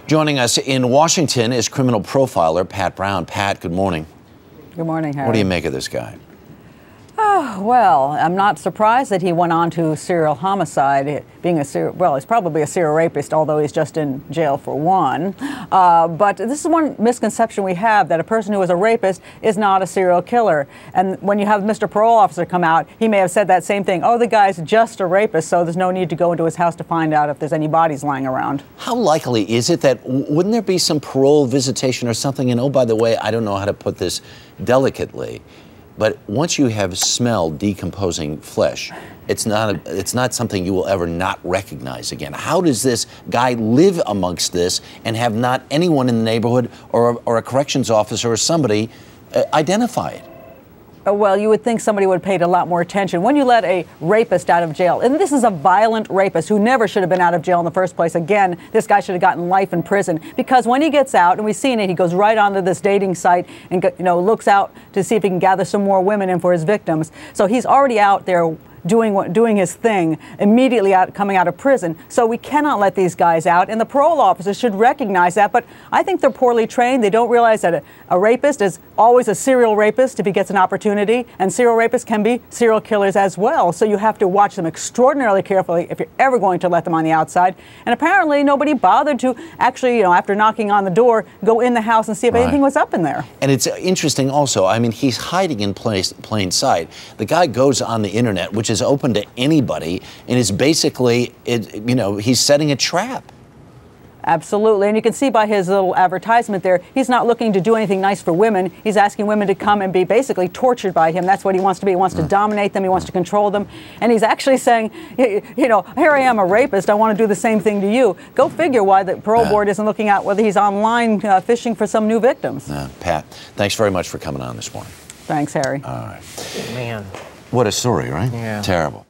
Joining us in Washington is criminal profiler Pat Brown. Pat, good morning. Good morning, Harry. What do you make of this guy? Well, I'm not surprised that he went on to serial homicide, being he's probably a serial rapist, although he's just in jail for one. But this is one misconception we have, that a person who is a rapist is not a serial killer. And when you have Mr. Parole Officer come out, he may have said that same thing. Oh, the guy's just a rapist, so there's no need to go into his house to find out if there's any bodies lying around. How likely is it that, wouldn't there be some parole visitation or something? And oh, by the way, I don't know how to put this delicately, but once you have smelled decomposing flesh, it's not something you will ever not recognize again. How does this guy live amongst this and have not anyone in the neighborhood or a corrections officer or somebody identify it? Well, you would think somebody would have paid a lot more attention. When you let a rapist out of jail, and this is a violent rapist who never should have been out of jail in the first place. Again, this guy should have gotten life in prison, because when he gets out, and we've seen it, he goes right onto this dating site and looks out to see if he can gather some more women in for his victims. So he's already out there doing his thing, immediately coming out of prison. So we cannot let these guys out, and the parole officers should recognize that. But I think they're poorly trained. They don't realize that a rapist is always a serial rapist if he gets an opportunity, and serial rapists can be serial killers as well. So you have to watch them extraordinarily carefully if you're ever going to let them on the outside. And apparently nobody bothered to actually, after knocking on the door, go in the house and see if anything was up in there. And it's interesting also, I mean, he's hiding in plain sight. The guy goes on the internet, which is open to anybody, and is basically, he's setting a trap. Absolutely. And you can see by his little advertisement there, he's not looking to do anything nice for women. He's asking women to come and be basically tortured by him. That's what he wants to be. He wants to dominate them. He wants to control them. And he's actually saying, here I am, a rapist. I want to do the same thing to you. Go figure why the parole board isn't looking at whether he's online fishing for some new victims. Pat, thanks very much for coming on this morning. Thanks, Harry. All right. Man. What a story, right? Yeah. Terrible.